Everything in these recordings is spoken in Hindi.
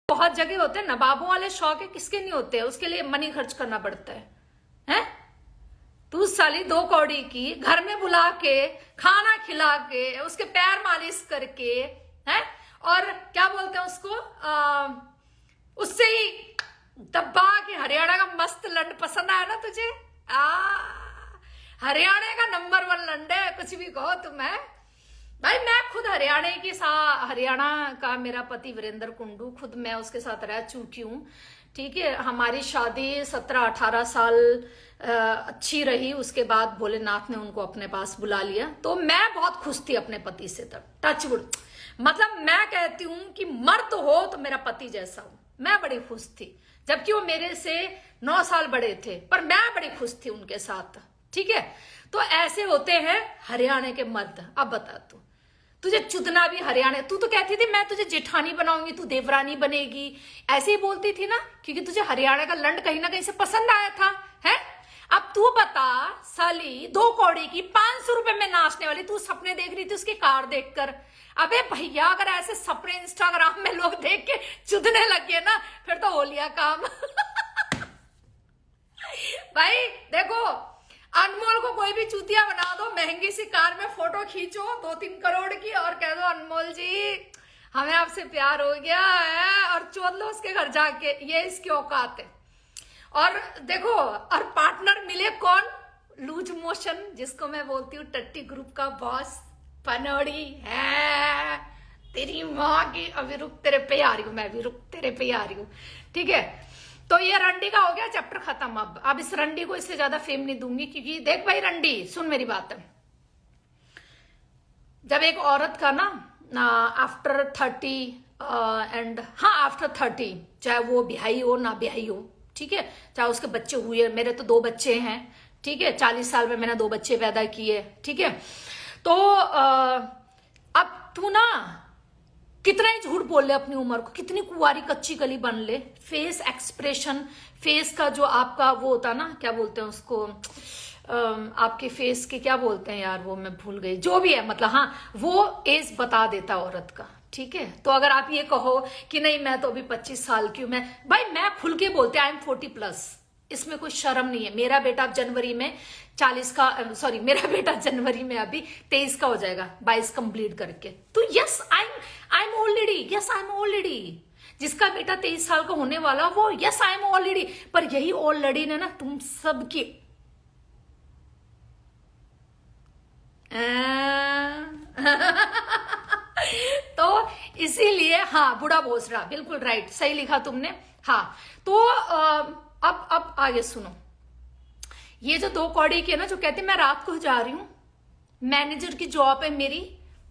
बहुत जगह होते हैं, नवाबों वाले शौक है, किसके नहीं होते हैं? उसके लिए मनी खर्च करना पड़ता है, हैं? तू साली 2 कौड़ी की घर में बुला के खाना खिला के उसके पैर मालिश करके, हैं? और क्या बोलते हैं उसको, उससे ही दबा के हरियाणा का मस्त लंड पसंद आया ना तुझे? हरियाणा का नंबर 1 लंड है, कुछ भी कहो तुम। है भाई, मैं खुद हरियाणा का मेरा पति वीरेंद्र कुंडू, खुद मैं उसके साथ रह चुकी हूँ। ठीक है, हमारी शादी 17-18 साल अच्छी रही। उसके बाद भोलेनाथ ने उनको अपने पास बुला लिया, तो मैं बहुत खुश थी अपने पति से। तब टचवुड, मतलब मैं कहती हूँ कि मर्द हो तो मेरा पति जैसा हो। मैं बड़ी खुश थी, जबकि वो मेरे से 9 साल बड़े थे, पर मैं बड़ी खुश थी उनके साथ। ठीक है, तो ऐसे होते हैं हरियाणा के मर्द। अब बता तू, तुझे चुदना भी हरियाणा। तू तो कहती थी मैं तुझे जेठानी बनाऊंगी, तू देवरानी बनेगी, ऐसे ही बोलती थी ना, क्योंकि तुझे हरियाणा का लंड कहीं ना कहीं से पसंद आया था। है, अब तू बता साली 2 कौड़ी की 500 रुपए में नाचने वाली, तू सपने देख रही थी उसकी कार देखकर। अबे भैया, अगर ऐसे सपने इंस्टाग्राम में लोग देख के चुदने लगे ना, फिर तो हो लिया काम। भाई देखो, अनमोल को कोई भी चूतिया बना दो, महंगी सी कार में फोटो खींचो 2-3 करोड़ की, और कह दो अनमोल जी हमें आपसे प्यार हो गया है, और चोद लो उसके घर जाके। ये इसकी औकात है। और देखो, और पार्टनर मिले कौन? लूज मोशन, जिसको मैं बोलती हूँ टट्टी ग्रुप का बॉस पनौड़ी है। तेरी माँ की, अभी रुक तेरे पे आ रही हूँ, मैं भी रुक तेरे पे आ रही हूँ। ठीक है, तो ये रंडी का हो गया चैप्टर खत्म। अब इस रंडी को इससे ज्यादा फेम नहीं दूंगी, क्योंकि देख भाई रंडी, सुन मेरी बात। जब एक औरत का ना आफ्टर 30 एंड आफ्टर 30, चाहे वो ब्याही हो ना ब्याही हो, ठीक है, चाहे उसके बच्चे हुए, मेरे तो 2 बच्चे हैं। ठीक है, 40 साल में मैंने 2 बच्चे पैदा किए। ठीक है, तो अब तू ना कितना ही झूठ बोल ले अपनी उम्र को, कितनी कुंवारी कच्ची कली बन ले, फेस एक्सप्रेशन, फेस का जो आपका वो होता ना, क्या बोलते हैं उसको, आपके फेस के क्या बोलते हैं यार, वो मैं भूल गई, जो भी है, मतलब हाँ, वो एज बता देता औरत का। ठीक है, तो अगर आप ये कहो कि नहीं मैं तो अभी 25 साल की हूं, मैं खुल के बोलते आई एम 40+, इसमें कोई शर्म नहीं है। मेरा बेटा अब जनवरी में 40 का, सॉरी, मेरा बेटा जनवरी में अभी 23 का हो जाएगा, 22 कंप्लीट करके। तो यस आई एम ऑलरेडी, जिसका बेटा 23 साल का होने वाला वो यस आई एम ऑलरेडी। पर यही ऑलरेडी ने ना तुम सबकी तो इसीलिए, हाँ, बुढ़ा बोस रहा, बिल्कुल राइट, सही लिखा तुमने। हाँ, तो अब आगे सुनो। ये जो 2 कौड़ी के ना, जो कहते मैं रात को जा रही हूं, मैनेजर की जॉब है मेरी,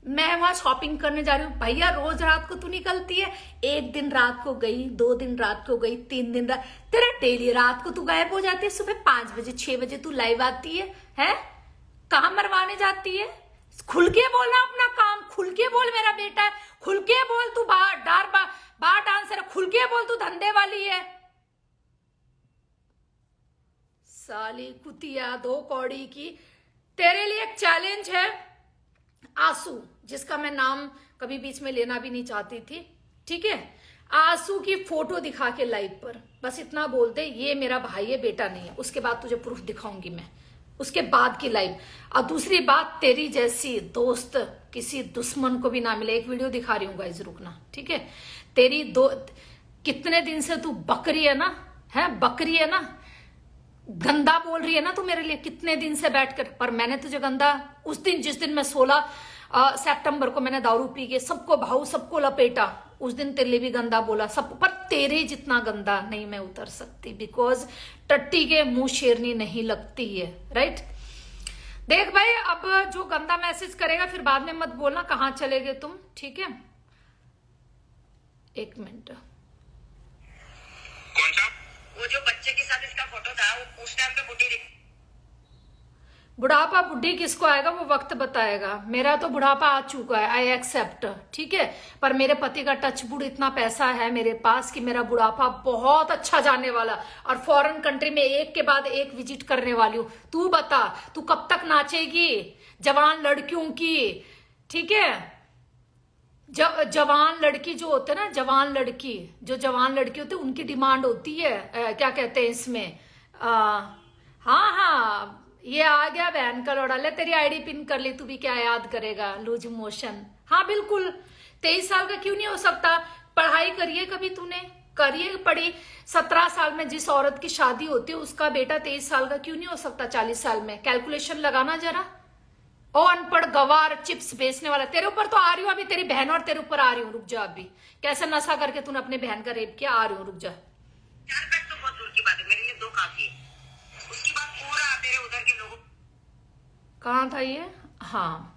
मैं वहां शॉपिंग करने जा रही हूँ। भैया रोज रात को तू निकलती है, 1 दिन रात को गई, 2 दिन रात को गई, 3 दिन रात, तेरा डेली रात को तू गायब हो जाती है। सुबह 5 बजे 6 बजे तू लाइव आती है? कहाँ मरवाने जाती है? खुल के बोलना अपना काम, खुल के बोल मेरा बेटा है, खुल के बोल तू बार डांसर है, खुल के बोल तू धंधे वाली है। साली कुतिया 2 कौड़ी की। तेरे लिए एक चैलेंज है, आंसू, जिसका मैं नाम कभी बीच में लेना भी नहीं चाहती थी। ठीक है, आंसू की फोटो दिखा के लाइव पर बस इतना बोल दे ये मेरा भाई है, बेटा नहीं है। उसके बाद तुझे प्रूफ दिखाऊंगी मैं, उसके बाद की लाइव। और दूसरी बात, तेरी जैसी दोस्त किसी दुश्मन को भी ना मिले। एक वीडियो दिखा रही हूँ गाइस, रुकना। ठीक है, तेरी कितने दिन से तू बकरी है ना, बकरी है ना, गंदा बोल रही है ना तू मेरे लिए कितने दिन से बैठकर। पर मैंने तुझे गंदा उस दिन, जिस दिन मैं 16 सितंबर को मैंने दारू पी के सबको भाऊ सबको लपेटा, उस दिन तेरे लिए भी गंदा बोला सब। पर तेरे जितना गंदा नहीं मैं उतर सकती, बिकॉज टट्टी के मुंह शेरनी नहीं लगती है। राइट, देख भाई, अब जो गंदा मैसेज करेगा फिर बाद में मत बोलना कहाँ चले गए तुम। ठीक है, 1 मिनट। कौन सा? वो जो बच्चे के साथ इसका फोटो था, वो उस टाइम पे बुढ़ापा बुढ़ी किसको आएगा वो वक्त बताएगा। मेरा तो बुढ़ापा आ चुका है, आई एक्सेप्ट। ठीक है, पर मेरे पति का टच वुड इतना पैसा है मेरे पास कि मेरा बुढ़ापा बहुत अच्छा जाने वाला, और फॉरेन कंट्री में एक के बाद एक विजिट करने वाली हूँ। तू बता, तू कब तक नाचेगी जवान लड़कियों की? ठीक है, जवान लड़की जो होते हैं ना, जवान लड़की, जो जवान लड़की होती है उनकी डिमांड होती है क्या कहते हैं इसमें, हाँ हाँ, ये आ गया बहन का लोड़ा, ले तेरी आईडी पिन कर ली, तू भी क्या याद करेगा, लूज मोशन। हाँ बिल्कुल, 23 साल का क्यों नहीं हो सकता? पढ़ाई करिए कभी तूने, करिए पढ़ी। 17 साल में जिस औरत की शादी होती है उसका बेटा 23 साल का क्यों नहीं हो सकता 40 साल में? कैलकुलेशन लगाना जरा। ओ अनपढ़ गवार, चिप्स बेचने वाला, तेरे ऊपर तो आ रही हूँ अभी, तेरी बहन और तेरे ऊपर आ रही हूँ, रुक जा अभी। कैसे नशा करके तूने अपने बहन का रेप किया, आ रही हूँ, रुक जा। 4 पैक तो बहुत दूर की बात है, मेरे लिए 2 काफी है। उसके बाद पूरा तेरे उधर के लोगों। कहाँ था ये? हाँ,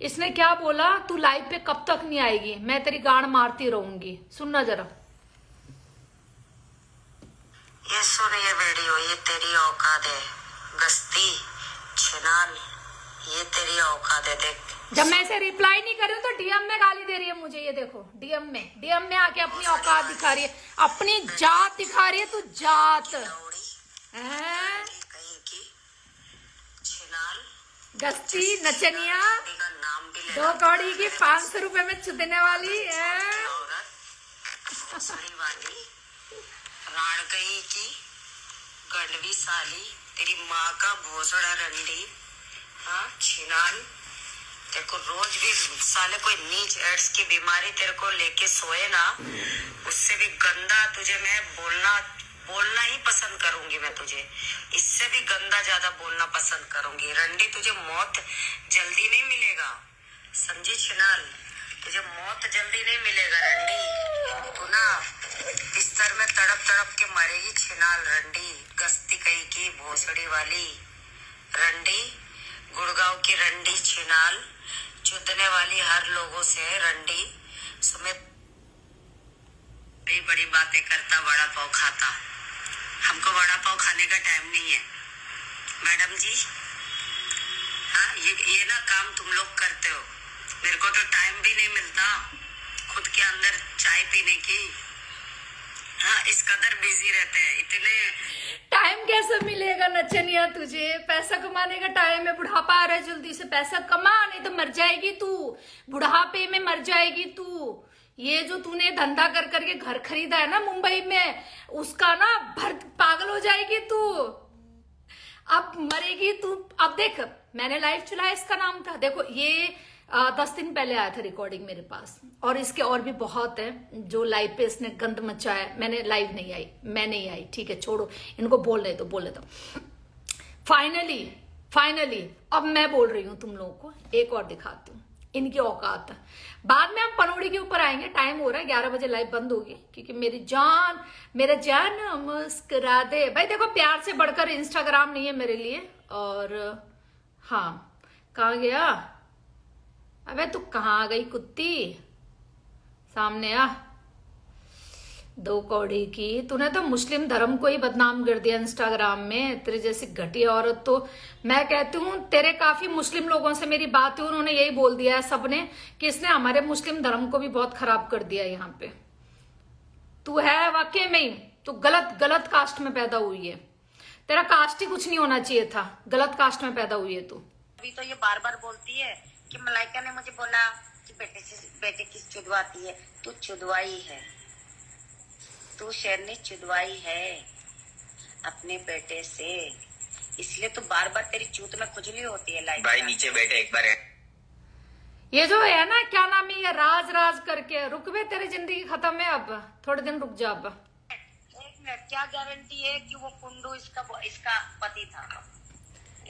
इसने क्या बोला, तू लाइव पे कब तक नहीं आएगी, मैं तेरी गांड मारती रहूंगी। सुनना जरा। ये सुन, ये वीडियो, ये तेरी औकात है गस्ती छिनाल, ये तेरी औकात है। देख, जब मैं इसे रिप्लाई नहीं कर रही हूँ तो डीएम में गाली दे रही है मुझे, ये देखो डीएम में आके अपनी औकात दिखा रही है, अपनी जात दिखा रही है, तू जात हैं? कहीं की छिनाल गस्ती नचनिया, का नाम भी ले 2 कौड़ी की 500 रुपए में चुदने वाली है। औरत भोसड़ी वाली राण कहीं की गंडवी साली, तेरी माँ का भोसड़ा रंडी। हाँ छिनाल, तेरे को रोज भी साले कोई नीच एड्स की बीमारी तेरे को लेके सोए ना, उससे भी गंदा तुझे मैं बोलना ही पसंद करूंगी। मैं तुझे इससे भी गंदा ज्यादा बोलना पसंद करूंगी। रंडी, तुझे मौत जल्दी नहीं मिलेगा, समझी छिनाल, तुझे मौत जल्दी नहीं मिलेगा रंडी। तू ना बिस्तर में तड़प तड़प के मरेगी छिनाल रंडी, गस्ती कहीं की भोसड़ी वाली रंडी, गुड़गांव की रंडी छिनाल, चुदने वाली हर लोगों से रंडी। सुमित बड़ी बड़ी बातें करता, वड़ा पाव खाता, हमको वड़ा पाव खाने का टाइम नहीं है मैडम जी। हाँ, ये ना काम तुम लोग करते हो, मेरे को तो टाइम भी नहीं मिलता खुद के अंदर चाय पीने की। हाँ, इस कदर बिजी रहते हैं इतने। टाइम कैसे मिलेगा नचनिया तुझे? पैसा कमाने का टाइम है, बुढ़ापा आ रहा है, जल्दी से पैसा कमा, नहीं तो मर जाएगी तू, बुढ़ापे में मर जाएगी तू। ये जो तूने धंधा कर करके घर खरीदा है ना मुंबई में, उसका ना भर पागल हो जाएगी तू, अब मरेगी तू। अब देख, मैंने लाइव चलाया, इसका नाम था, देखो ये 10 दिन पहले आया था रिकॉर्डिंग मेरे पास, और इसके और भी बहुत है जो लाइव पे इसने गंद मचाया। मैंने लाइव नहीं आई, मैं नहीं आई, ठीक है, छोड़ो इनको, बोलने दो। फाइनली अब मैं बोल रही हूं तुम लोगों को, एक और दिखाती हूँ इनकी औकात। बाद में हम पनौड़ी के ऊपर आएंगे, टाइम हो रहा है, 11 बजे लाइव बंद होगी, क्योंकि मेरा जान मुस्कुरा दे भाई। देखो, प्यार से बढ़कर इंस्टाग्राम नहीं है मेरे लिए। और हाँ, कहाँ गया? अबे तू कहाँ गई कुत्ती? सामने आ, 2 कौड़ी की। तूने तो मुस्लिम धर्म को ही बदनाम कर दिया इंस्टाग्राम में, तेरे जैसी घटिया औरत। तो मैं कहती हूँ, तेरे काफी मुस्लिम लोगों से मेरी बात हुई, उन्होंने यही बोल दिया है सबने कि इसने हमारे मुस्लिम धर्म को भी बहुत खराब कर दिया है। यहाँ पे तू है वाकई में ही, तू गलत कास्ट में पैदा हुई है, तेरा कास्ट ही कुछ नहीं होना चाहिए था, गलत कास्ट में पैदा हुई है तू। अभी तो ये बार बार बोलती है कि मलाइका ने मुझे बोला कि बेटे की चुदवाती है, तू चुदवाई है, तू शेरनी चुदवाई है अपने बेटे से, इसलिए तो बार बार तेरी चूत में खुजली होती है। लाइक भाई नीचे बैठे एक बार है। ये जो है ना, क्या नाम है ये, राज करके, रुक बे, तेरी जिंदगी खत्म है, अब थोड़े दिन रुक जा। अब 1 मिनट, क्या गारंटी है कि वो कुंडू इसका पति था?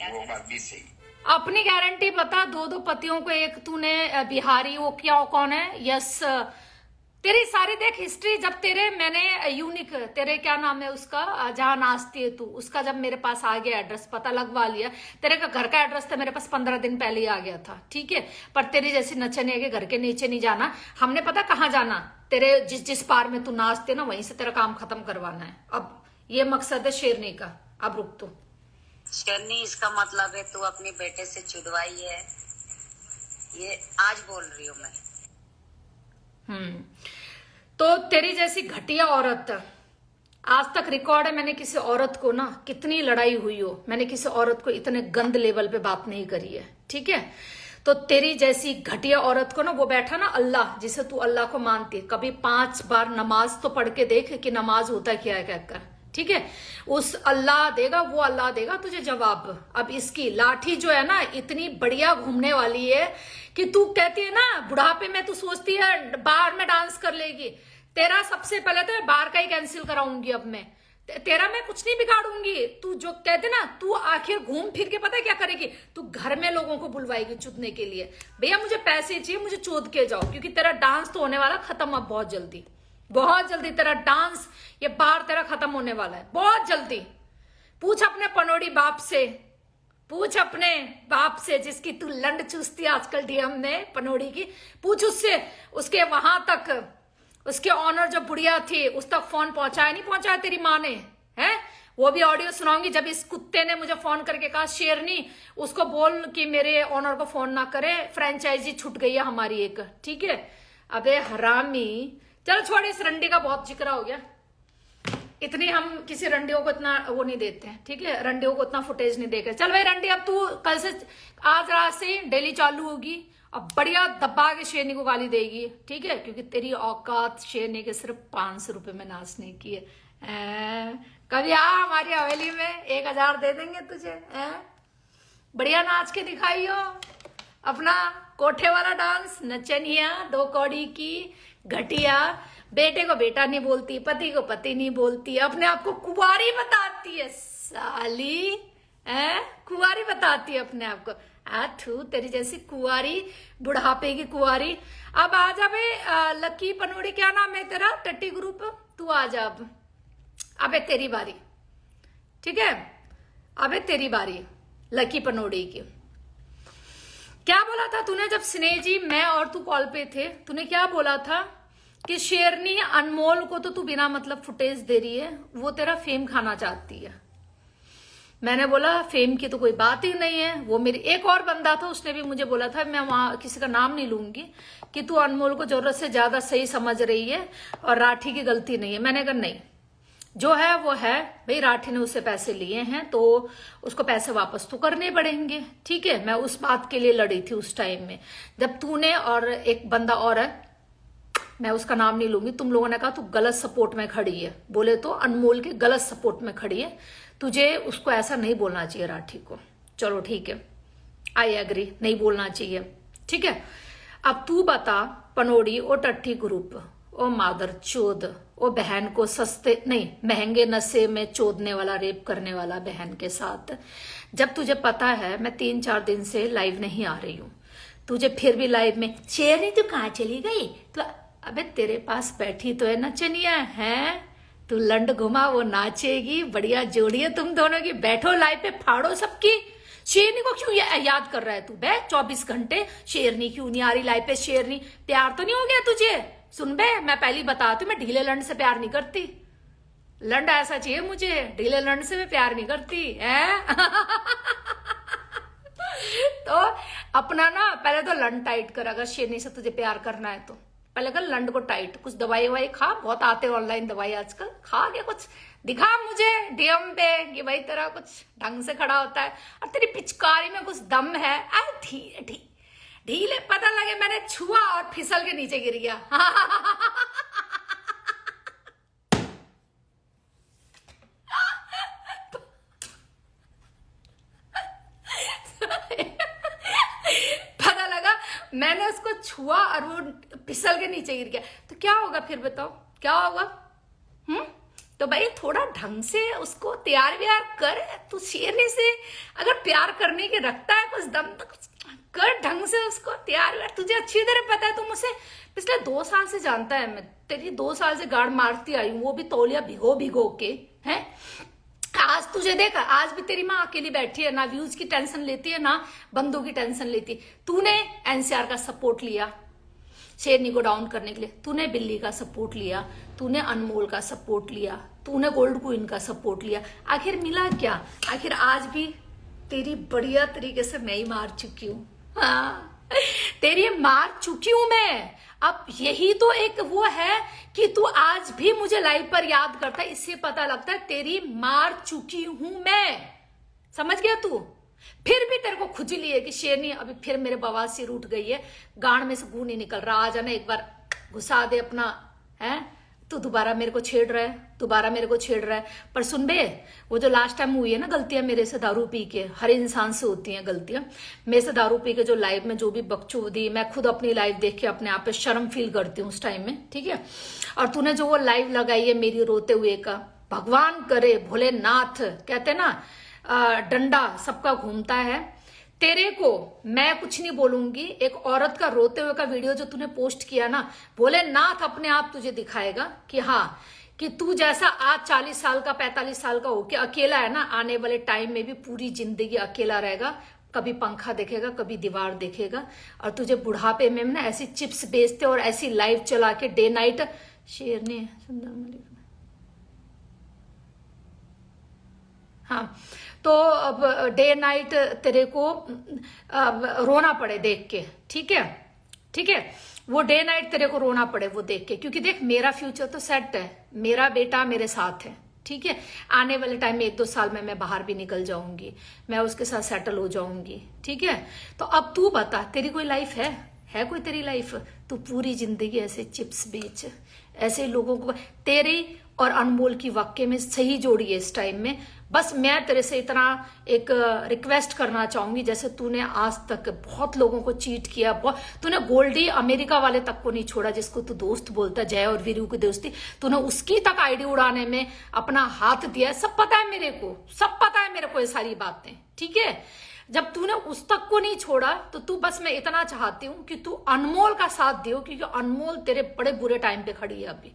वो बात भी सही। अपनी गारंटी बता। 2 पतियों को, एक तूने बिहारी, वो क्या, कौन है, यस, तेरी सारी देख हिस्ट्री। जब मैंने यूनिक, तेरे क्या नाम है उसका, जहां नाचती है तू, उसका जब मेरे पास आ गया एड्रेस, पता लगवा लिया, तेरे का घर का एड्रेस था मेरे पास 15 दिन पहले ही आ गया था, ठीक है। पर तेरी जैसी नचनिया के घर के नीचे नहीं जाना, हमने पता कहाँ जाना, तेरे जिस पार में तू नाचते ना, वहीं से तेरा काम खत्म करवाना है। अब ये मकसद है शेरनी का। अब रुक तू। शेरनी इसका मतलब है तू अपने बेटे से चुदवाई है, ये आज बोल रही हूँ मैं। तो तेरी जैसी घटिया औरत आज तक रिकॉर्ड है, मैंने किसी औरत को ना, कितनी लड़ाई हुई हो, मैंने किसी औरत को इतने गंद लेवल पे बात नहीं करी है, ठीक है। तो तेरी जैसी घटिया औरत को ना, वो बैठा ना अल्लाह, जिसे तू अल्लाह को मानती है, कभी 5 बार नमाज तो पढ़ के देख कि नमाज होता क्या है कहकर, ठीक है। उस अल्लाह देगा, वो अल्लाह देगा तुझे जवाब। अब इसकी लाठी जो है ना इतनी बढ़िया घूमने वाली है कि तू कहती है ना बुढ़ापे में तू सोचती है बार में डांस कर लेगी। तेरा सबसे पहले तो बार का ही कैंसिल कराऊंगी अब मैं, तेरा मैं कुछ नहीं बिगाड़ूंगी। तू जो कहते ना, तू आखिर घूम फिर के पता है क्या करेगी, तू घर में लोगों को बुलवाएगी चुदने के लिए, भैया मुझे पैसे चाहिए, मुझे चोद के जाओ, क्योंकि तेरा डांस तो होने वाला खत्म अब बहुत जल्दी, बहुत जल्दी तेरा डांस, ये बार तेरा खत्म होने वाला है बहुत जल्दी। पूछ अपने पनोड़ी बाप से, पूछ अपने बाप से जिसकी तू लंड चूसती है आजकल डीएम में पनोड़ी की, पूछ उससे। उसके वहां तक उसके ऑनर जो बुढ़िया थी उस तक फोन पहुंचाया नहीं पहुंचाया तेरी माँ ने, है? वो भी ऑडियो सुनाऊंगी जब इस कुत्ते ने मुझे फोन करके कहा शेरनी उसको बोल कि मेरे ऑनर को फोन ना करे, फ्रेंचाइजी छूट गई है हमारी एक, ठीक है। अबे हरामी, चलो छोड़, इस रंडी का बहुत जिक्र हो गया, इतनी हम किसी रंडियों को इतना वो नहीं देते हैं, ठीक है, रंडियों को इतना फुटेज नहीं देकर। चल भाई रंडी, अब तू कल से, आज रात से डेली चालू होगी, अब बढ़िया दबा के शेरनी को गाली देगी, ठीक है, क्योंकि तेरी औकात शेरनी के सिर्फ 500 रुपए में नाचने की है। कभी आ हमारी हवेली में, 1000 दे देंगे तुझे, बढ़िया नाच के दिखाइयो अपना कोठे वाला डांस, नचनिया 2 कौड़ी की घटिया, बेटे को बेटा नहीं बोलती, पति को पति नहीं बोलती, अपने आप को कुंवारी बताती है साली, कुंवारी बताती है अपने आप को। थू तेरी जैसी कुंवारी, बुढ़ापे की कुंवारी। अब आ जा बे लकी पनोड़ी, क्या नाम है तेरा, टट्टी ग्रुप, तू आ जा अब। अबे तेरी बारी, ठीक है, अबे तेरी बारी लकी पनोड़ी की। क्या बोला था तूने जब स्नेह जी मैं और तू कॉल पे थे, तूने क्या बोला था कि शेरनी अनमोल को तो तू बिना मतलब फुटेज दे रही है, वो तेरा फेम खाना चाहती है। मैंने बोला फेम की तो कोई बात ही नहीं है, वो मेरी एक और बंदा था उसने भी मुझे बोला था, मैं वहां किसी का नाम नहीं लूंगी, कि तू अनमोल को जरूरत से ज्यादा सही समझ रही है और राठी की गलती नहीं है। मैंने कहा नहीं, जो है वो है भाई, राठी ने उससे पैसे लिए हैं तो उसको पैसे वापस तो करने पड़ेंगे, ठीक है। मैं उस बात के लिए लड़ी थी उस टाइम में जब तूने और एक बंदा और है, मैं उसका नाम नहीं लूंगी, तुम लोगों ने कहा तू गलत सपोर्ट में खड़ी है, बोले तो अनमोल के गलत सपोर्ट में खड़ी है, तुझे उसको ऐसा नहीं बोलना चाहिए राठी को। चलो ठीक है, आई एग्री, नहीं बोलना चाहिए, ठीक है। अब तू बता पनोड़ी ओ टट्टी ग्रुप, ओ मादर चोद, ओ बहन को सस्ते नहीं महंगे नशे में चोदने वाला, रेप करने वाला बहन के साथ, जब तुझे पता है मैं 3-4 दिन से लाइव नहीं आ रही हूँ, तुझे फिर भी लाइव में शेरनी तू कहाँ चली गई, तो अबे तेरे पास बैठी तो है नचनिया, है तू लंड घुमा वो नाचेगी, बढ़िया जोड़ी है तुम दोनों की, बैठो लाइव पे फाड़ो सबकी। शेरनी को क्यों याद कर रहा है तू बे 24 घंटे, शेरनी क्यों नहीं आ रही लाइव पे, शेरनी प्यार तो नहीं हो गया तुझे? सुन बे, मैं पहली बताती हूँ, मैं ढीले लंड से प्यार नहीं करती, लंड ऐसा चाहिए मुझे, ढीले लंड से मैं प्यार नहीं करती है। तो अपना ना पहले तो लंड टाइट कर, अगर शेरनी से तुझे प्यार करना है तो पहले कर लंड को टाइट, कुछ दवाई ववाई खा, बहुत आते ऑनलाइन दवाई आजकल, खा के कुछ दिखा मुझे डीएम पे कि भाई तेरा कुछ ढंग से खड़ा होता है और तेरी पिचकारी में कुछ दम है। ढीले पता लगे मैंने छुआ और फिसल के नीचे गिर गया। पता लगा मैंने उसको छुआ और वो फिसल के नीचे गिर गया, तो क्या होगा फिर बताओ, क्या होगा? तो भाई थोड़ा ढंग से उसको तैयार व्यार कर, तू शेरनी से अगर प्यार करने के रखता है कुछ दम तो कर ढंग से उसको तैयार व्यार। तुझे अच्छी तरह पता है, तू मुझसे पिछले 2 साल से जानता है, मैं तेरी 2 साल से गाड़ मारती आई हूँ, वो भी तौलिया भिगो भिगो के, है। आज तुझे देखा, आज भी तेरी माँ अकेली बैठी है, ना व्यूज की टेंशन लेती है ना बंदों की टेंशन लेती। तूने एनसीआर का सपोर्ट लिया शेरनी को डाउन करने के लिए, तूने बिल्ली का सपोर्ट लिया, तूने अनमोल का सपोर्ट लिया, तूने गोल्ड क्वीन का सपोर्ट लिया, आखिर मिला क्या? आखिर आज भी तेरी बढ़िया तरीके से मैं ही मार चुकी हूँ। हाँ तेरी मार चुकी हूं मैं। अब यही तो एक वो है कि तू आज भी मुझे लाइव पर याद करता है, इससे पता लगता है तेरी मार चुकी हूं मैं। समझ गया तू? फिर भी तेरे को खुजली है कि शेरनी अभी फिर मेरे बवासीर उठ गई है, गांड में से गू नहीं निकल रहा, आ जाना एक बार घुसा दे अपना, है तू दोबारा मेरे को छेड़ रहा है, दोबारा मेरे को छेड़ रहा है। पर सुन बे, वो जो लास्ट टाइम हुई है ना गलतियां मेरे से दारू पी के, हर इंसान से होती हैं गलतियां, मेरे से दारू पी के जो लाइव में जो भी बकचोदी, मैं खुद अपनी लाइव देख के अपने आप पे शर्म फील करती हूँ उस टाइम में, ठीक है। और तूने जो वो लाइव लगाई है मेरी रोते हुए का, भगवान करे भोलेनाथ, कहते ना डंडा सबका घूमता है, तेरे को मैं कुछ नहीं बोलूंगी। एक औरत का रोते हुए का वीडियो जो तूने पोस्ट किया ना, भोलेनाथ अपने आप तुझे दिखाएगा कि हाँ, कि तू जैसा आज 40 साल का 45 साल का होके अकेला है ना, आने वाले टाइम में भी पूरी जिंदगी अकेला रहेगा। कभी पंखा देखेगा, कभी दीवार देखेगा, और तुझे बुढ़ापे में ना ऐसी चिप्स बेचते और ऐसी लाइव चला के डे नाइट। शेरनी सुंदर मलिक, हाँ, तो अब डे नाइट तेरे को रोना पड़े देख के, ठीक है, ठीक है, वो डे नाइट तेरे को रोना पड़े वो देख के, क्योंकि देख मेरा फ्यूचर तो सेट है, मेरा बेटा मेरे साथ है, ठीक है। आने वाले टाइम में 1-2 साल में मैं बाहर भी निकल जाऊंगी, मैं उसके साथ सेटल हो जाऊंगी, ठीक है। तो अब तू बता, तेरी कोई लाइफ है कोई तेरी लाइफ? तू पूरी जिंदगी ऐसे चिप्स बेच, ऐसे लोगों को, तेरी और अनमोल की वाक्य में सही जोड़ी है इस टाइम में। बस मैं तेरे से इतना एक रिक्वेस्ट करना चाहूंगी, जैसे तूने आज तक बहुत लोगों को चीट किया, तूने गोल्डी अमेरिका वाले तक को नहीं छोड़ा, जिसको तू दोस्त बोलता, जय और वीरू की दोस्ती, तूने उसकी तक आईडी उड़ाने में अपना हाथ दिया। सब पता है मेरे को, सब पता है मेरे को ये सारी बातें, ठीक है। जब तूने उस तक को नहीं छोड़ा तो तू, बस मैं इतना चाहती हूं कि तू अनमोल का साथ दियो, क्योंकि अनमोल तेरे बड़े बुरे टाइम पे खड़ी है अभी।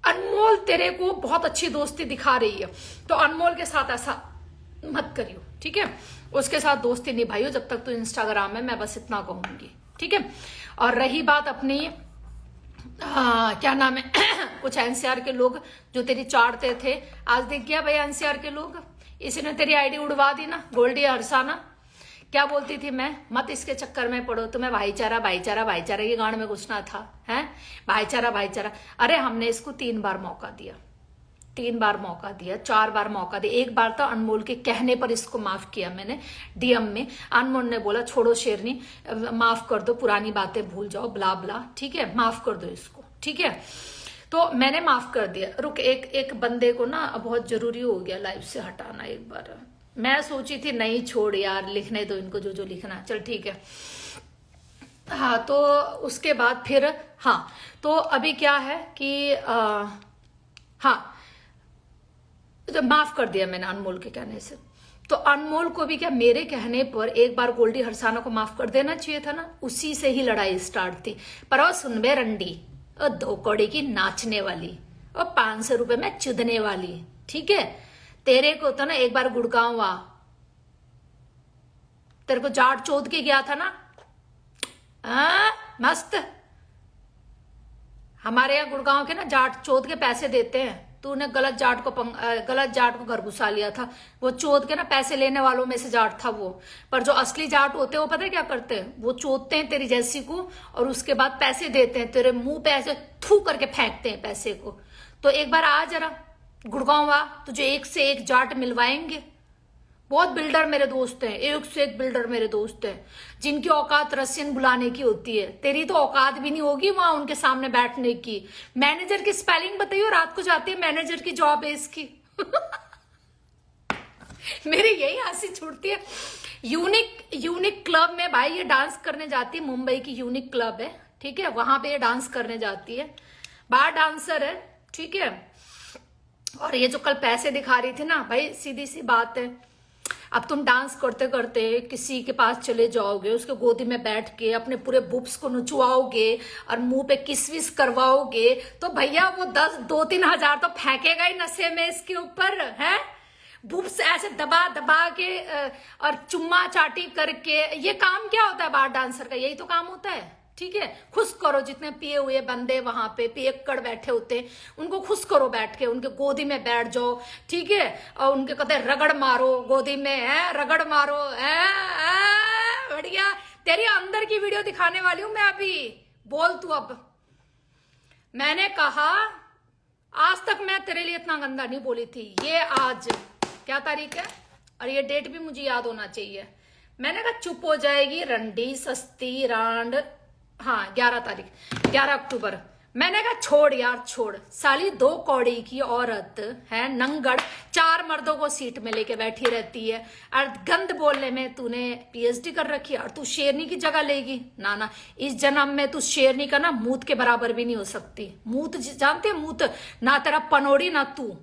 अनमोल तेरे को बहुत अच्छी दोस्ती दिखा रही है, तो अनमोल के साथ ऐसा मत करियो, ठीक है। उसके साथ दोस्ती निभाइयो जब तक तू इंस्टाग्राम में, मैं बस इतना कहूंगी, ठीक है। और रही बात अपनी क्या नाम है कुछ एनसीआर के लोग जो तेरी चाटते थे, आज देख गया भाई एनसीआर के लोग, इसी ने तेरी आईडी उड़वा दी ना, गोल्डी हरसाना। क्या बोलती थी मैं, मत इसके चक्कर में पड़ो, तुम्हें भाईचारा भाईचारा भाईचारा के गांड में घुसना था, है भाईचारा भाईचारा। अरे हमने इसको 3 बार मौका दिया, 3 बार मौका दिया, 4 बार मौका दिया। एक बार तो अनमोल के कहने पर इसको माफ किया मैंने डीएम में, अनमोल ने बोला छोड़ो शेरनी, माफ कर दो, पुरानी बातें भूल जाओ, ब्ला ब्ला, ठीक है, माफ कर दो इसको, ठीक है। तो मैंने माफ कर दिया। रुक, एक बंदे को ना बहुत जरूरी हो गया लाइफ से हटाना एक बार। मैं सोची थी नहीं छोड़ यार, लिखने दो इनको जो जो लिखना, चल ठीक है। हाँ, तो उसके बाद फिर, हाँ, तो अभी क्या है कि हाँ, तो माफ कर दिया मैंने अनमोल के कहने से। तो अनमोल को भी क्या मेरे कहने पर एक बार गोल्डी हरसाना को माफ कर देना चाहिए था ना, उसी से ही लड़ाई स्टार्ट थी। पर वो सुनबे रंडी, और 2 कौड़ी की नाचने वाली, और 500 रुपए में चुदने वाली, ठीक है। तेरे को तो ना एक बार गुड़गांव आ, तेरे को जाट चोद के गया था ना, मस्त। हमारे यहाँ गुड़गांव के ना जाट चोद के पैसे देते हैं, तूने गलत जाट को घर घुसा लिया था, वो चोद के ना पैसे लेने वालों में से जाट था वो। पर जो असली जाट होते हैं वो पता है क्या करते हैं, वो चोदते हैं तेरी जैसी को, और उसके बाद पैसे देते हैं, तेरे मुंह पे ऐसे थू करके फेंकते हैं पैसे को। तो एक बार आ जरा गुड़गांव आ, तुझे एक से एक जाट मिलवाएंगे। बहुत बिल्डर मेरे दोस्त हैं, एक से एक बिल्डर मेरे दोस्त हैं, जिनकी औकात रशियन बुलाने की होती है। तेरी तो औकात भी नहीं होगी वहां उनके सामने बैठने की। मैनेजर की स्पेलिंग बताइए, रात को जाती है मैनेजर की जॉब है इसकी। मेरी यही हंसी छूटती है। यूनिक क्लब में भाई ये डांस करने जाती है, मुंबई की यूनिक क्लब है, ठीक है, वहां पे ये डांस करने जाती है, बार डांसर है, ठीक है। और ये जो कल पैसे दिखा रही थी ना भाई, सीधी सी बात है, अब तुम डांस करते करते किसी के पास चले जाओगे, उसके गोदी में बैठ के अपने पूरे बुब्स को नचवाओगे और मुंह पे किस विस करवाओगे, तो भैया वो 2-3 हजार तो फेंकेगा ही नशे में इसके ऊपर, है। बुब्स ऐसे दबा दबा के और चुम्मा चाटी करके, ये काम क्या होता है बार डांसर का, यही तो काम होता है, ठीक है। खुश करो, जितने पिए हुए बंदे वहां पे पियक्कड़ बैठे होते हैं, उनको खुश करो बैठ के, उनके गोदी में बैठ जाओ, ठीक है, और उनके कहते रगड़ मारो गोदी में, है रगड़ मारो, है बढ़िया। तेरी अंदर की वीडियो दिखाने वाली हूं मैं अभी। बोल तू अब। मैंने कहा आज तक मैं तेरे लिए इतना गंदा नहीं बोली थी। ये आज क्या तारीख है और ये डेट भी मुझे याद होना चाहिए। मैंने कहा चुप हो जाएगी रंडी सस्ती रांड। हाँ 11 तारीख 11 अक्टूबर। मैंने कहा छोड़ यार छोड़, साली 2 कौड़ी की औरत है, नंगड़ 4 मर्दों को सीट में लेके बैठी रहती है और गंद बोलने में तूने पीएचडी कर रखी है और तू शेरनी की जगह लेगी। ना ना, इस जन्म में तू शेरनी का ना मूत के बराबर भी नहीं हो सकती। मूत जानते हैं मूत, ना तेरा पनोड़ी ना तू।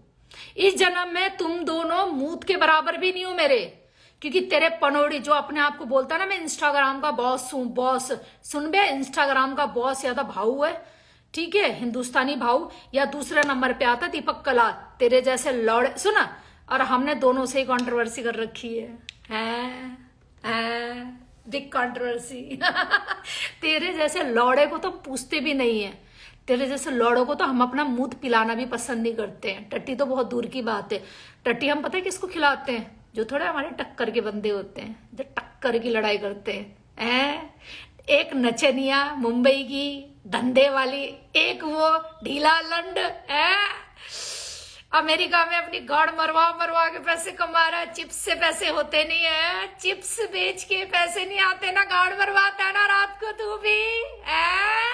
इस जन्म में तुम दोनों मूत के बराबर भी नहीं हो मेरे, क्योंकि तेरे पनोड़ी जो अपने आप को बोलता है ना मैं इंस्टाग्राम का बॉस हूं, बॉस सुन बे, इंस्टाग्राम का बॉस या तो भाऊ है, ठीक है, हिंदुस्तानी भाऊ, या दूसरे नंबर पे आता दीपक कला, तेरे जैसे लौड़े सुना। और हमने दोनों से ही कंट्रोवर्सी कर रखी है बिग कंट्रोवर्सी तेरे जैसे लौड़े को तो पूछते भी नहीं है, तेरे जैसे लौड़ों को तो हम अपना मुंह पिलाना भी पसंद नहीं करते हैं। टट्टी तो बहुत दूर की बात है। टट्टी हम पता है किसको खिलाते हैं? जो थोड़े हमारे टक्कर के बंदे होते हैं, जो टक्कर की लड़ाई करते हैं। एक नचनिया मुंबई की धंधे वाली, एक वो ढीला लंड है अमेरिका में अपनी गाड़ मरवा मरवा के पैसे कमा रहा है। चिप्स से पैसे होते नहीं है, चिप्स बेच के पैसे नहीं आते ना, गाड़ मरवाता है ना रात को तू भी है।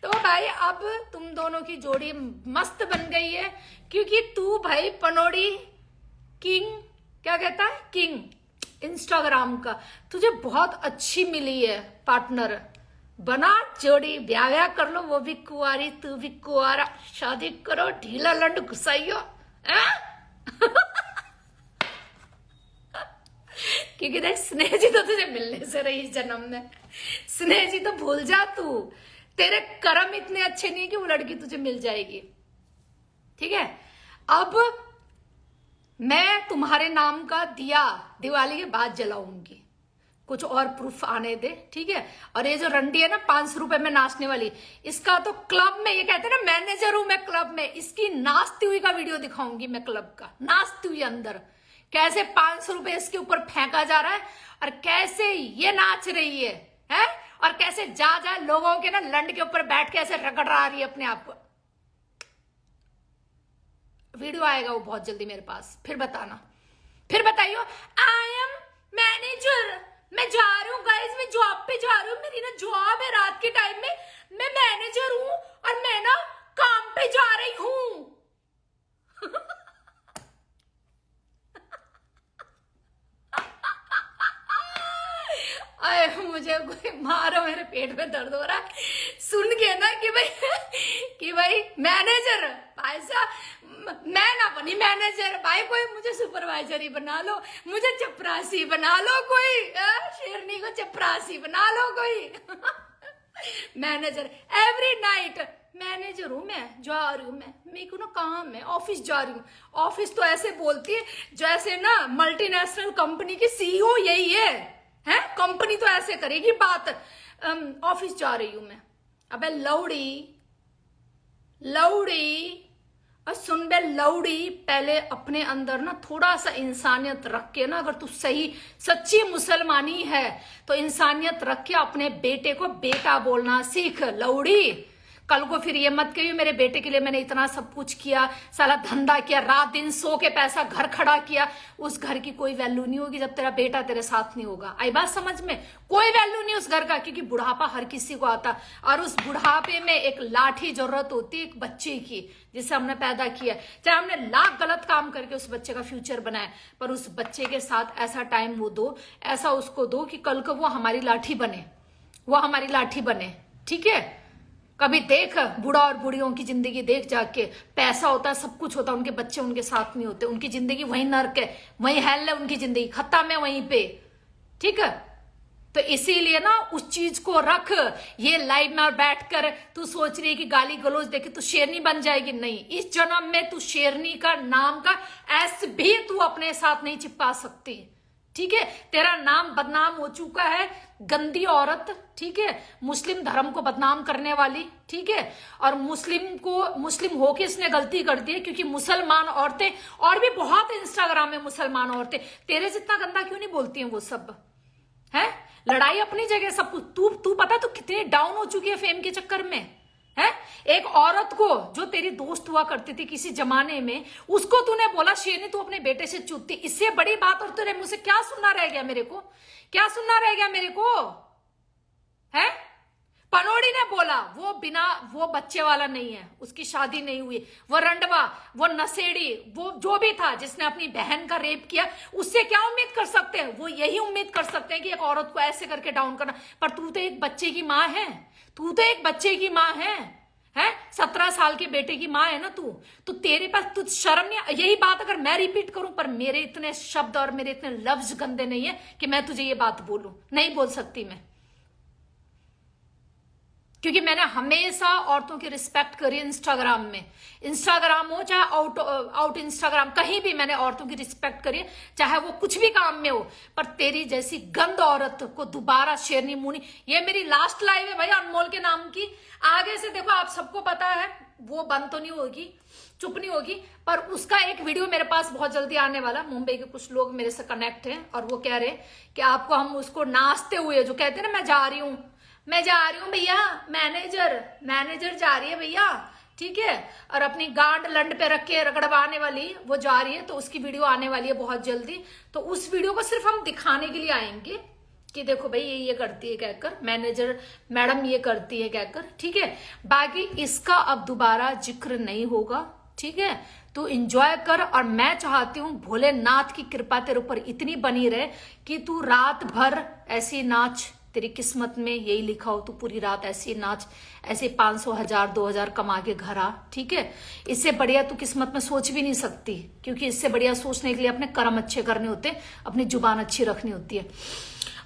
तो भाई अब तुम दोनों की जोड़ी मस्त बन गई है, क्योंकि तू भाई पनोड़ी किंग, क्या कहता है, किंग इंस्टाग्राम का, तुझे बहुत अच्छी मिली है पार्टनर। बना जोड़ी, ब्याह कर लो, वो भी कुंवारी तू भी कुंवारा, शादी करो, ढीला लंड घुसाइयो क्योंकि देख स्नेह जी तो तुझे मिलने से रही इस जन्म में। स्नेह जी तो भूल जा तू, तेरे कर्म इतने अच्छे नहीं कि वो लड़की तुझे मिल जाएगी, ठीक है। अब मैं तुम्हारे नाम का दिया दिवाली के बाद जलाऊंगी, कुछ और प्रूफ आने दे, ठीक है। और ये जो रंडी है ना 500 रुपए में नाचने वाली, इसका तो क्लब में, ये कहते हैं ना मैनेजर हूं मैं क्लब में, इसकी नाचती हुई का वीडियो दिखाऊंगी मैं, क्लब का नाचती हुई अंदर, कैसे 500 रुपए इसके ऊपर फेंका जा रहा है और कैसे ये नाच रही है और कैसे जा जा लोगों के ना लंड के ऊपर बैठ के ऐसे रगड़ रही है अपने आप को। वीडियो आएगा वो बहुत जल्दी मेरे पास, फिर बताना, फिर बताइयो आई एम मैनेजर, मैं जा रही हूँ गाइस, मैं जॉब पे जा रही हूँ, मेरी ना जॉब है रात के टाइम में, मैं मैनेजर हूं और मैं ना काम पे जा रही हूं अरे मुझे कोई मारो, मेरे पेट में दर्द हो रहा है सुन के ना कि भाई मैनेजर, भाई साहब मैं ना बनी मैनेजर, भाई कोई मुझे सुपरवाइजर ही बना लो, मुझे चपरासी बना लो, कोई शेरनी को चपरासी बना लो कोई मैनेजर एवरी नाइट मैनेजर हूं मैं, जा रही हूं मैं, मेरे को ना काम है, ऑफिस जा रही हूँ। ऑफिस तो ऐसे बोलती है जैसे ना मल्टीनेशनल कंपनी की सीईओ यही है कंपनी तो ऐसे करेगी बात। ऑफिस जा रही हूं मैं। अबे लौड़ी और सुन बे लौड़ी, पहले अपने अंदर ना थोड़ा सा इंसानियत रख के ना, अगर तू सही सच्ची मुसलमानी है तो इंसानियत रख के अपने बेटे को बेटा बोलना सीख लौड़ी। कल को फिर ये मत कहियो मेरे बेटे के लिए मैंने इतना सब कुछ किया, साला धंधा किया, रात दिन सो के पैसा घर खड़ा किया, उस घर की कोई वैल्यू नहीं होगी जब तेरा बेटा तेरे साथ नहीं होगा। आई बात समझ में? कोई वैल्यू नहीं उस घर का, क्योंकि बुढ़ापा हर किसी को आता और उस बुढ़ापे में एक लाठी जरूरत होती है एक बच्चे की, जिसे हमने पैदा किया। चाहे हमने लाख गलत काम करके उस बच्चे का फ्यूचर बनाया, पर उस बच्चे के साथ ऐसा टाइम वो दो, ऐसा उसको दो कि कल को वो हमारी लाठी बने, ठीक है। कभी देख बूढ़ा और बूढ़ियों की जिंदगी देख जाके, पैसा होता है, सब कुछ होता है, उनके बच्चे उनके साथ नहीं होते, उनकी जिंदगी वहीं नर्क है, वहीं हेल है, उनकी जिंदगी खत्म है वहीं पे, ठीक है। तो इसीलिए ना उस चीज को रख। ये लाइव में बैठकर तू सोच रही है कि गाली गलौज देके तू शेरनी बन जाएगी, नहीं, इस जन्म में तू शेरनी का नाम का एस भी तू अपने साथ नहीं चिपका सकती, ठीक है। तेरा नाम बदनाम हो चुका है, गंदी औरत, ठीक है, मुस्लिम धर्म को बदनाम करने वाली, ठीक है। और मुस्लिम होके इसने गलती कर दी है, क्योंकि मुसलमान औरतें और भी बहुत इंस्टाग्राम में मुसलमान औरतें तेरे जितना गंदा क्यों नहीं बोलती हैं वो सब, है। लड़ाई अपनी जगह सब कुछ। तू पता तू कितनी डाउन हो चुकी है फेम के चक्कर में, है। एक औरत को जो तेरी दोस्त हुआ करती थी किसी जमाने में, उसको तूने बोला शेरनी तू अपने बेटे से चूतती। इससे बड़ी बात और तेरे मुंह से क्या सुनना रह गया मेरे को? क्या सुनना रह गया मेरे को, है? पनोड़ी ने बोला वो बच्चे वाला नहीं है, उसकी शादी नहीं हुई। वो रंडवा, वो नशेड़ी, वो जो भी था जिसने अपनी बहन का रेप किया, उससे क्या उम्मीद कर सकते हैं? वो यही उम्मीद कर सकते हैं कि एक औरत को ऐसे करके डाउन करना। पर तू तो एक बच्चे की माँ है, तू तो एक बच्चे की माँ है 17 साल के बेटे की माँ है ना तू। तो तेरे पास तुझ शर्म नहीं? यही बात अगर मैं रिपीट करूं, पर मेरे इतने शब्द और मेरे इतने लफ्ज गंदे नहीं है कि मैं तुझे ये बात बोलूं। नहीं बोल सकती मैं, क्योंकि मैंने हमेशा औरतों की रिस्पेक्ट करी। इंस्टाग्राम में, इंस्टाग्राम हो चाहे आउट इंस्टाग्राम, कहीं भी मैंने औरतों की रिस्पेक्ट करी, चाहे वो कुछ भी काम में हो। पर तेरी जैसी गंद औरत को दोबारा शेरनी मुनी। ये मेरी लास्ट लाइव है भाई अनमोल के नाम की। आगे से देखो, आप सबको पता है वो बंद तो नहीं होगी, चुप नहीं होगी, पर उसका एक वीडियो मेरे पास बहुत जल्दी आने वाला। मुंबई के कुछ लोग मेरे से कनेक्ट हैं और वो कह रहे हैं कि आपको हम उसको नाचते हुए, जो कहते हैं ना मैं जा रही हूं भैया, मैनेजर जा रही है भैया, ठीक है, और अपनी गांड लंड पे रख के रगड़वाने वाली वो जा रही है। तो उसकी वीडियो आने वाली है बहुत जल्दी। तो उस वीडियो को सिर्फ हम दिखाने के लिए आएंगे कि देखो भाई ये करती है कहकर, मैनेजर मैडम ये करती है कहकर, ठीक है। बाकी इसका अब दोबारा जिक्र नहीं होगा, ठीक है। तू एंजॉय कर, और मैं चाहती हूँ भोलेनाथ की कृपा तेरे ऊपर इतनी बनी रहे कि तू रात भर ऐसी नाच। तेरी किस्मत में यही लिखा हो, तू पूरी रात ऐसी नाच, ऐसे 500, 1000, 2000 कमा के घर आ, ठीक है। इससे बढ़िया तू किस्मत में सोच भी नहीं सकती, क्योंकि इससे बढ़िया सोचने के लिए अपने कर्म अच्छे करने होते हैं, अपनी जुबान अच्छी रखनी होती है।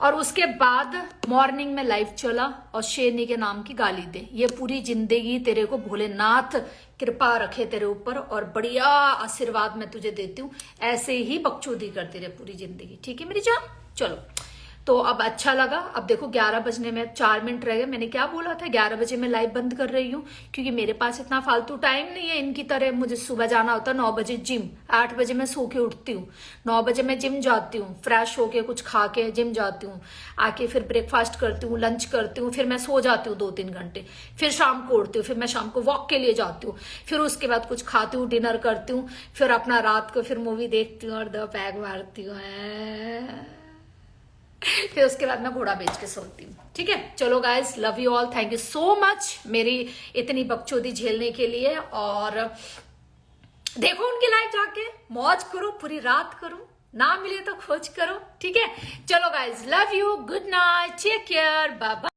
और उसके बाद मॉर्निंग में लाइव चला और शेरनी के नाम की गाली दे। ये पूरी जिंदगी तेरे को भोलेनाथ कृपा रखे तेरे ऊपर, और बढ़िया आशीर्वाद मैं तुझे देती हूँ। ऐसे ही बकचोदी करते रहे पूरी जिंदगी, ठीक है मेरी जान। चलो, तो अब अच्छा लगा। अब देखो 11 बजने में 4 मिनट रह गए। मैंने क्या बोला था, 11 बजे मैं लाइव बंद कर रही हूँ, क्योंकि मेरे पास इतना फालतू टाइम नहीं है इनकी तरह। मुझे सुबह जाना होता है 9 बजे जिम, 8 बजे मैं सो के उठती हूँ, 9 बजे मैं जिम जाती हूँ, फ्रेश होके कुछ खा के जिम जाती हूँ, आके फिर ब्रेकफास्ट करती हूँ, लंच करती हूँ, फिर मैं सो जाती हूँ 2-3 घंटे, फिर शाम को उठती हूँ, फिर मैं शाम को वॉक के लिए जाती हूँ, फिर उसके बाद कुछ खाती हूँ, डिनर करती हूँ, फिर अपना रात को फिर मूवी देखती हूँ और 2 पैग मारती हूँ, फिर उसके बाद मैं घोड़ा बेच के सोती हूँ, ठीक है। चलो guys, love you all, thank you so much मेरी इतनी बकचोदी झेलने के लिए। और देखो उनकी लाइफ जाके मौज करो, पूरी रात करो, ना मिले तो खोज करो, ठीक है। चलो guys, love you, good night, take care, bye bye.